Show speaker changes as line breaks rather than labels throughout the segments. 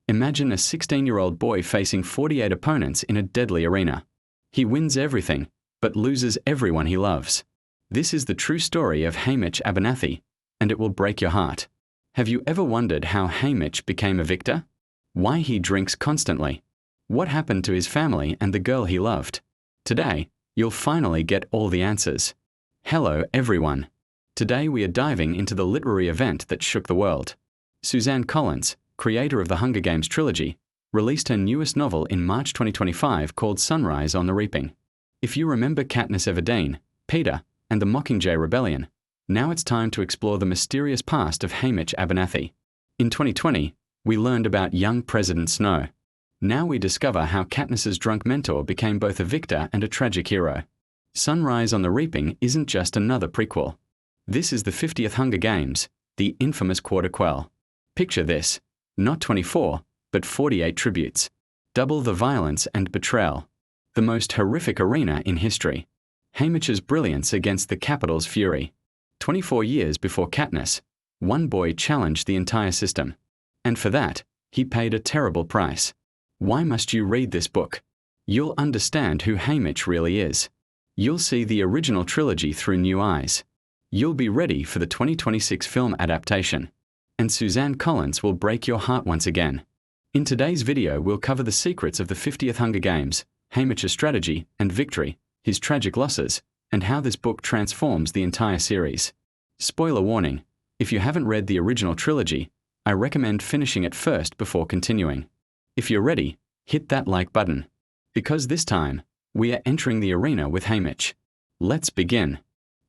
Imagine a 16-year-old boy facing 48 opponents in a deadly arena. He wins everything, but loses everyone he loves. This is the true story of Haymitch Abernathy, and it will break your heart. Have you ever wondered how Haymitch became a victor? Why he drinks constantly? What happened to his family and the girl he loved? Today, you'll finally get all the answers. Hello, everyone. Today we are diving into the literary event that shook the world. Suzanne Collins, creator of the Hunger Games trilogy, released her newest novel in March 2025 called Sunrise on the Reaping. If you remember Katniss Everdeen, Peter, and the Mockingjay Rebellion, now it's time to explore the mysterious past of Haymitch Abernathy. In 2020, we learned about young President Snow. Now we discover how Katniss's drunk mentor became both a victor and a tragic hero. Sunrise on the Reaping isn't just another prequel. This is the 50th Hunger Games, the infamous Quarter Quell. Picture this, not 24, but 48 tributes. Double the violence and betrayal. The most horrific arena in history. Haymitch's brilliance against the Capitol's fury. 24 years before Katniss, one boy challenged the entire system. And for that, he paid a terrible price. Why must you read this book? You'll understand who Haymitch really is. You'll see the original trilogy through new eyes. You'll be ready for the 2026 film adaptation. And Suzanne Collins will break your heart once again. In today's video, we'll cover the secrets of the 50th Hunger Games, Haymitch's strategy and victory, his tragic losses, and how this book transforms the entire series. Spoiler warning, if you haven't read the original trilogy, I recommend finishing it first before continuing. If you're ready, hit that like button. Because this time, we are entering the arena with Haymitch. Let's begin.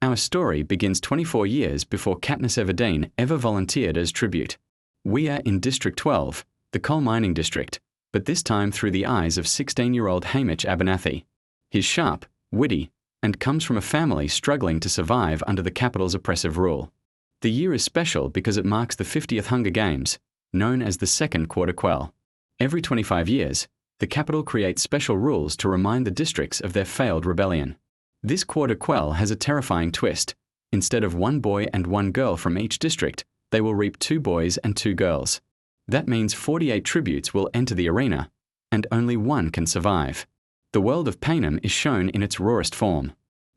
Our story begins 24 years before Katniss Everdeen ever volunteered as tribute. We are in District 12, the coal mining district, but this time through the eyes of 16-year-old Haymitch Abernathy. He's sharp, witty, and comes from a family struggling to survive under the Capitol's oppressive rule. The year is special because it marks the 50th Hunger Games, known as the Second Quarter Quell. Every 25 years, the Capitol creates special rules to remind the districts of their failed rebellion. This Quarter Quell has a terrifying twist. Instead of one boy and one girl from each district, they will reap 2 boys and 2 girls. That means 48 tributes will enter the arena, and only one can survive. The world of Panem is shown in its rawest form.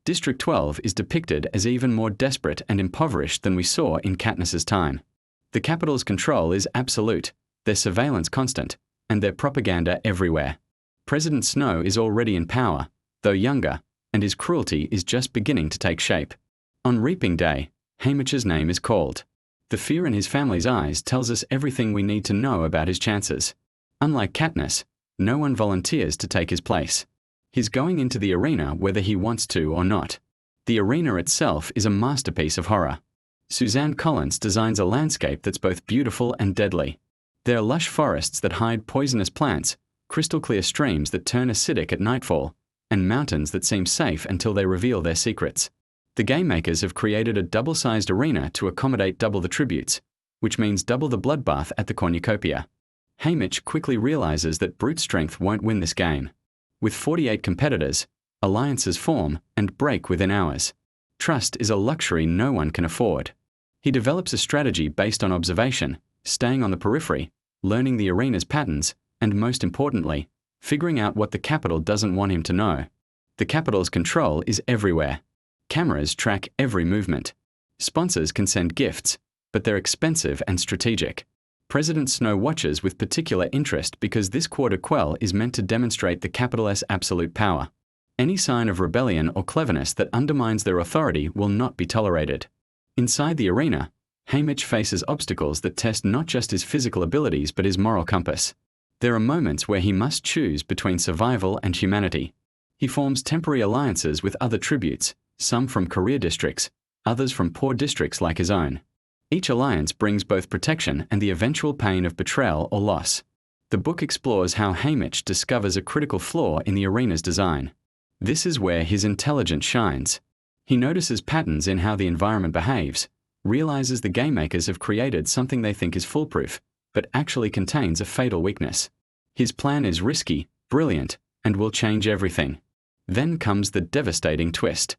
District 12 is depicted as even more desperate and impoverished than we saw in Katniss's time. The Capitol's control is absolute, their surveillance constant, and their propaganda everywhere. President Snow is already in power, though younger, and his cruelty is just beginning to take shape. On Reaping Day, Haymitch's name is called. The fear in his family's eyes tells us everything we need to know about his chances. Unlike Katniss, no one volunteers to take his place. He's going into the arena whether he wants to or not. The arena itself is a masterpiece of horror. Suzanne Collins designs a landscape that's both beautiful and deadly. There are lush forests that hide poisonous plants, crystal-clear streams that turn acidic at nightfall, and mountains that seem safe until they reveal their secrets. The game makers have created a double-sized arena to accommodate double the tributes, which means double the bloodbath at the cornucopia. Haymitch quickly realizes that brute strength won't win this game. With 48 competitors, alliances form and break within hours. Trust is a luxury no one can afford. He develops a strategy based on observation, staying on the periphery, learning the arena's patterns, and most importantly, figuring out what the Capitol doesn't want him to know. The Capitol's control is everywhere. Cameras track every movement. Sponsors can send gifts, but they're expensive and strategic. President Snow watches with particular interest because this Quarter Quell is meant to demonstrate the Capitol's absolute power. Any sign of rebellion or cleverness that undermines their authority will not be tolerated. Inside the arena, Haymitch faces obstacles that test not just his physical abilities but his moral compass. There are moments where he must choose between survival and humanity. He forms temporary alliances with other tributes, some from career districts, others from poor districts like his own. Each alliance brings both protection and the eventual pain of betrayal or loss. The book explores how Haymitch discovers a critical flaw in the arena's design. This is where his intelligence shines. He notices patterns in how the environment behaves, realizes the game makers have created something they think is foolproof, but actually contains a fatal weakness. His plan is risky, brilliant, and will change everything. Then comes the devastating twist.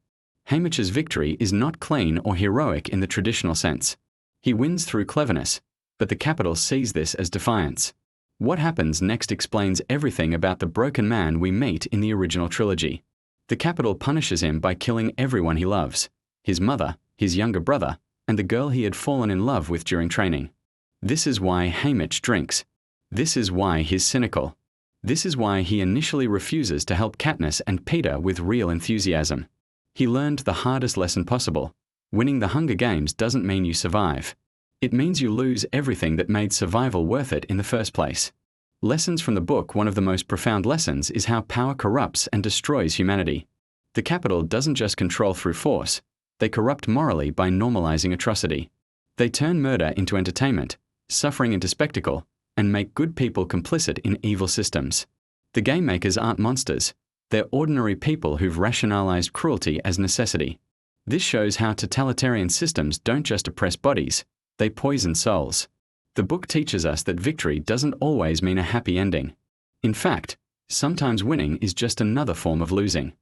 Haymitch's victory is not clean or heroic in the traditional sense. He wins through cleverness, but the Capitol sees this as defiance. What happens next explains everything about the broken man we meet in the original trilogy. The Capitol punishes him by killing everyone he loves: his mother, his younger brother, and the girl he had fallen in love with during training. This is why Haymitch drinks. This is why he's cynical. This is why he initially refuses to help Katniss and Peter with real enthusiasm. He learned the hardest lesson possible. Winning the Hunger Games doesn't mean you survive. It means you lose everything that made survival worth it in the first place. Lessons from the book. One of the most profound lessons is how power corrupts and destroys humanity. The Capitol doesn't just control through force. They corrupt morally by normalizing atrocity. They turn murder into entertainment, suffering into spectacle, and make good people complicit in evil systems. The game makers aren't monsters. They're ordinary people who've rationalized cruelty as necessity. This shows how totalitarian systems don't just oppress bodies, they poison souls. The book teaches us that victory doesn't always mean a happy ending. In fact, sometimes winning is just another form of losing.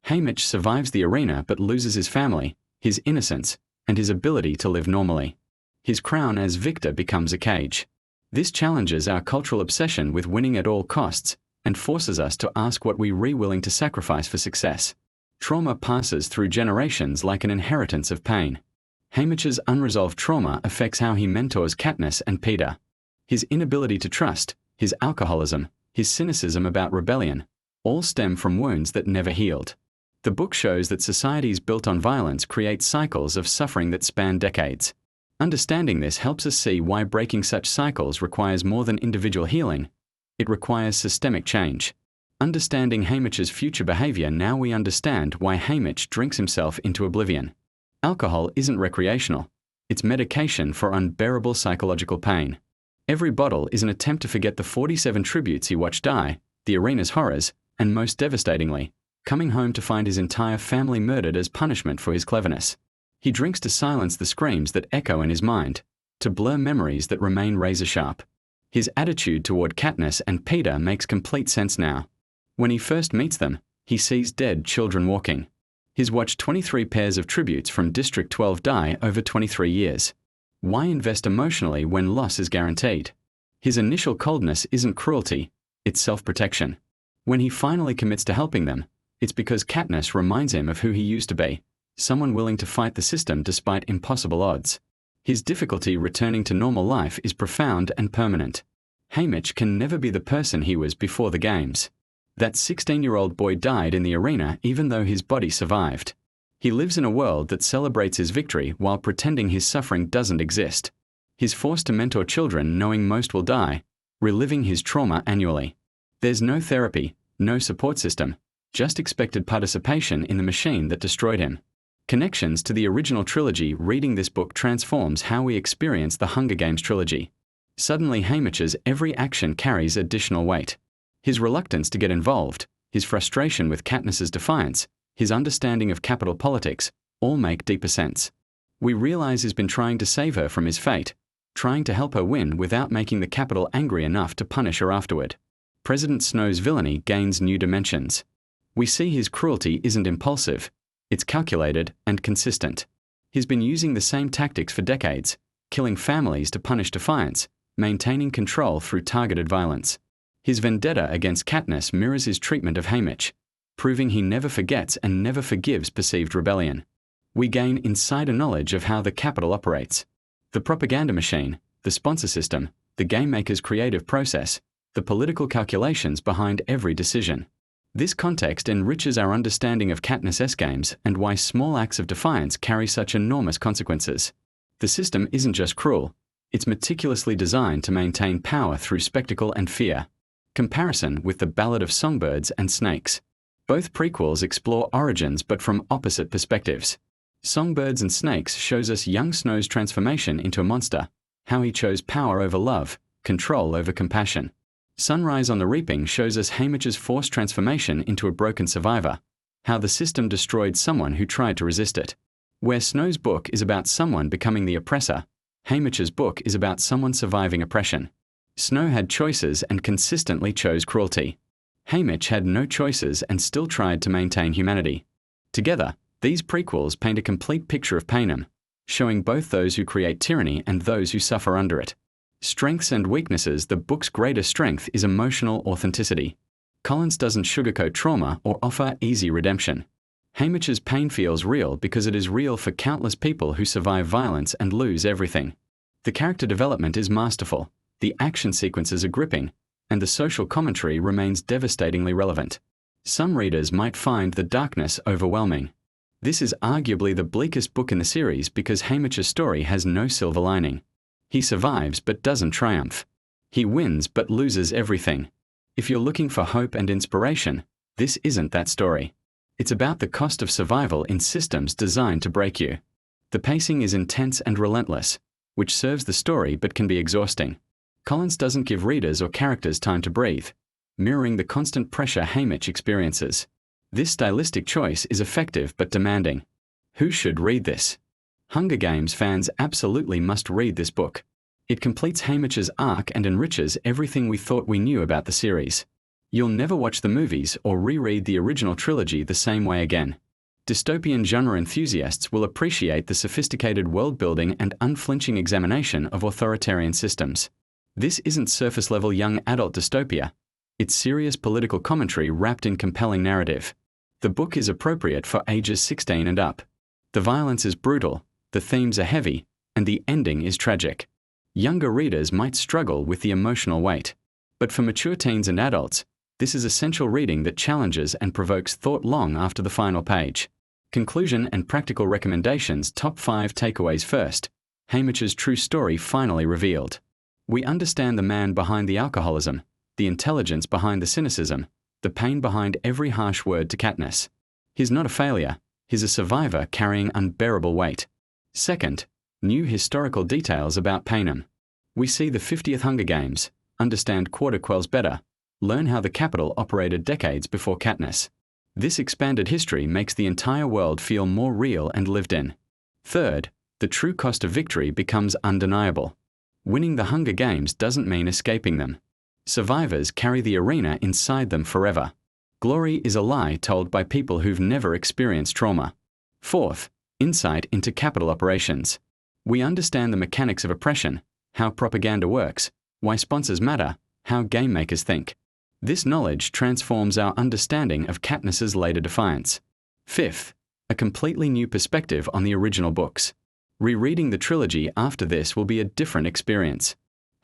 Haymitch survives the arena but loses his family, his innocence, and his ability to live normally. His crown as victor becomes a cage. This challenges our cultural obsession with winning at all costs and forces us to ask what we're willing to sacrifice for success. Trauma passes through generations like an inheritance of pain. Haymitch's unresolved trauma affects how he mentors Katniss and Peter. His inability to trust, his alcoholism, his cynicism about rebellion, all stem from wounds that never healed. The book shows that societies built on violence create cycles of suffering that span decades. Understanding this helps us see why breaking such cycles requires more than individual healing. It requires systemic change. Understanding Haymitch's future behavior, now we understand why Haymitch drinks himself into oblivion. Alcohol isn't recreational. It's medication for unbearable psychological pain. Every bottle is an attempt to forget the 47 tributes he watched die, the arena's horrors, and most devastatingly, coming home to find his entire family murdered as punishment for his cleverness. He drinks to silence the screams that echo in his mind, to blur memories that remain razor-sharp. His attitude toward Katniss and Peter makes complete sense now. When he first meets them, he sees dead children walking. He's watched 23 pairs of tributes from District 12 die over 23 years. Why invest emotionally when loss is guaranteed? His initial coldness isn't cruelty, it's self-protection. When he finally commits to helping them, it's because Katniss reminds him of who he used to be, someone willing to fight the system despite impossible odds. His difficulty returning to normal life is profound and permanent. Haymitch can never be the person he was before the games. That 16-year-old boy died in the arena even though his body survived. He lives in a world that celebrates his victory while pretending his suffering doesn't exist. He's forced to mentor children knowing most will die, reliving his trauma annually. There's no therapy, no support system, just expected participation in the machine that destroyed him. Connections to the original trilogy. Reading this book transforms how we experience the Hunger Games trilogy. Suddenly Haymitch's every action carries additional weight. His reluctance to get involved, his frustration with Katniss's defiance, his understanding of capital politics, all make deeper sense. We realize he's been trying to save her from his fate, trying to help her win without making the Capitol angry enough to punish her afterward. President Snow's villainy gains new dimensions. We see his cruelty isn't impulsive, it's calculated and consistent. He's been using the same tactics for decades, killing families to punish defiance, maintaining control through targeted violence. His vendetta against Katniss mirrors his treatment of Haymitch, proving he never forgets and never forgives perceived rebellion. We gain insider knowledge of how the Capitol operates. The propaganda machine, the sponsor system, the game maker's creative process, the political calculations behind every decision. This context enriches our understanding of Katniss' games and why small acts of defiance carry such enormous consequences. The system isn't just cruel, it's meticulously designed to maintain power through spectacle and fear. Comparison with the Ballad of Songbirds and Snakes. Both prequels explore origins but from opposite perspectives. Songbirds and Snakes shows us young Snow's transformation into a monster, how he chose power over love, control over compassion. Sunrise on the Reaping shows us Haymitch's forced transformation into a broken survivor, how the system destroyed someone who tried to resist it. Where Snow's book is about someone becoming the oppressor, Haymitch's book is about someone surviving oppression. Snow had choices and consistently chose cruelty. Haymitch had no choices and still tried to maintain humanity. Together, these prequels paint a complete picture of Panem, showing both those who create tyranny and those who suffer under it. Strengths and weaknesses. The book's greatest strength is emotional authenticity. Collins doesn't sugarcoat trauma or offer easy redemption. Haymitch's pain feels real because it is real for countless people who survive violence and lose everything. The character development is masterful, the action sequences are gripping, and the social commentary remains devastatingly relevant. Some readers might find the darkness overwhelming. This is arguably the bleakest book in the series because Haymitch's story has no silver lining. He survives but doesn't triumph. He wins but loses everything. If you're looking for hope and inspiration, this isn't that story. It's about the cost of survival in systems designed to break you. The pacing is intense and relentless, which serves the story but can be exhausting. Collins doesn't give readers or characters time to breathe, mirroring the constant pressure Haymitch experiences. This stylistic choice is effective but demanding. Who should read this? Hunger Games fans absolutely must read this book. It completes Haymitch's arc and enriches everything we thought we knew about the series. You'll never watch the movies or reread the original trilogy the same way again. Dystopian genre enthusiasts will appreciate the sophisticated world-building and unflinching examination of authoritarian systems. This isn't surface-level young adult dystopia. It's serious political commentary wrapped in compelling narrative. The book is appropriate for ages 16 and up. The violence is brutal, the themes are heavy, and the ending is tragic. Younger readers might struggle with the emotional weight. But for mature teens and adults, this is essential reading that challenges and provokes thought long after the final page. Conclusion and practical recommendations. Top 5 takeaways. First, Haymitch's true story finally revealed. We understand the man behind the alcoholism, the intelligence behind the cynicism, the pain behind every harsh word to Katniss. He's not a failure, he's a survivor carrying unbearable weight. Second, new historical details about Panem. We see the 50th Hunger Games, understand Quarter Quells better, learn how the Capitol operated decades before Katniss. This expanded history makes the entire world feel more real and lived in. Third, the true cost of victory becomes undeniable. Winning the Hunger Games doesn't mean escaping them. Survivors carry the arena inside them forever. Glory is a lie told by people who've never experienced trauma. Fourth, insight into Capitol operations. We understand the mechanics of oppression, how propaganda works, why sponsors matter, how game makers think. This knowledge transforms our understanding of Katniss's later defiance. Fifth, a completely new perspective on the original books. Rereading the trilogy after this will be a different experience.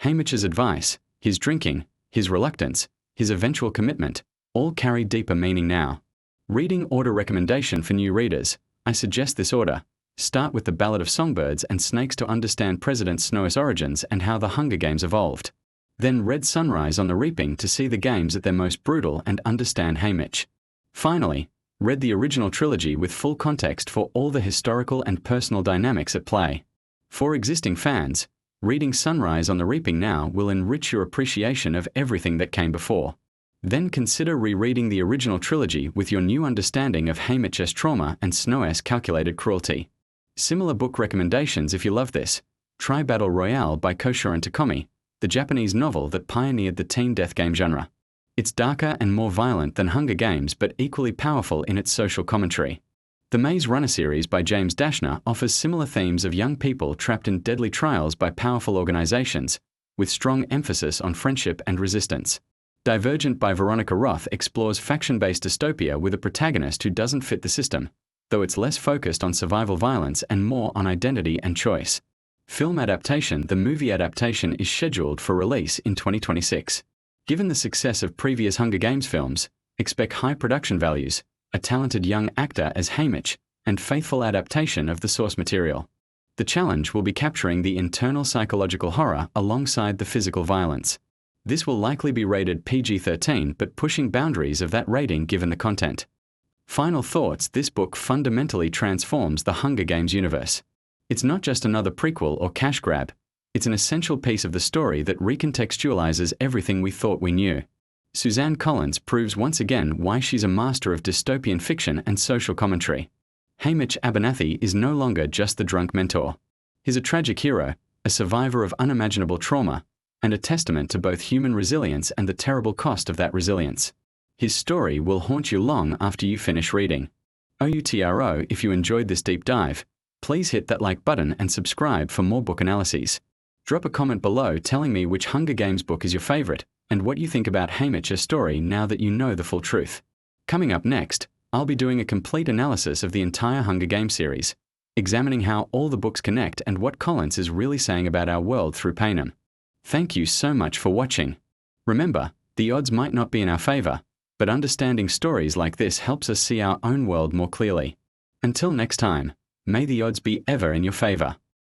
Haymitch's advice, his drinking, his reluctance, his eventual commitment, all carry deeper meaning now. Reading order recommendation for new readers. I suggest this order. Start with the Ballad of Songbirds and Snakes to understand President Snow's origins and how the Hunger Games evolved. Then read Sunrise on the Reaping to see the games at their most brutal and understand Haymitch. Finally, read the original trilogy with full context for all the historical and personal dynamics at play. For existing fans, reading Sunrise on the Reaping now will enrich your appreciation of everything that came before. Then consider rereading the original trilogy with your new understanding of Haymitch's trauma and Snow's calculated cruelty. Similar book recommendations if you love this. Try Battle Royale by Koshoran Takomi, the Japanese novel that pioneered the teen death game genre. It's darker and more violent than Hunger Games but equally powerful in its social commentary. The Maze Runner series by James Dashner offers similar themes of young people trapped in deadly trials by powerful organizations, with strong emphasis on friendship and resistance. Divergent by Veronica Roth explores faction-based dystopia with a protagonist who doesn't fit the system, though it's less focused on survival violence and more on identity and choice. Film adaptation. The movie adaptation is scheduled for release in 2026. Given the success of previous Hunger Games films, expect high production values, a talented young actor as Haymitch, and faithful adaptation of the source material. The challenge will be capturing the internal psychological horror alongside the physical violence. This will likely be rated PG-13 but pushing boundaries of that rating given the content. Final thoughts. This book fundamentally transforms the Hunger Games universe. It's not just another prequel or cash grab. It's an essential piece of the story that recontextualizes everything we thought we knew. Suzanne Collins proves once again why she's a master of dystopian fiction and social commentary. Haymitch Abernathy is no longer just the drunk mentor. He's a tragic hero, a survivor of unimaginable trauma, and a testament to both human resilience and the terrible cost of that resilience. His story will haunt you long after you finish reading. OUTRO, if you enjoyed this deep dive, please hit that like button and subscribe for more book analyses. Drop a comment below telling me which Hunger Games book is your favorite and what you think about Haymitch's story now that you know the full truth. Coming up next, I'll be doing a complete analysis of the entire Hunger Games series, examining how all the books connect and what Collins is really saying about our world through Panem. Thank you so much for watching. Remember, the odds might not be in our favor, but understanding stories like this helps us see our own world more clearly. Until next time, may the odds be ever in your favor.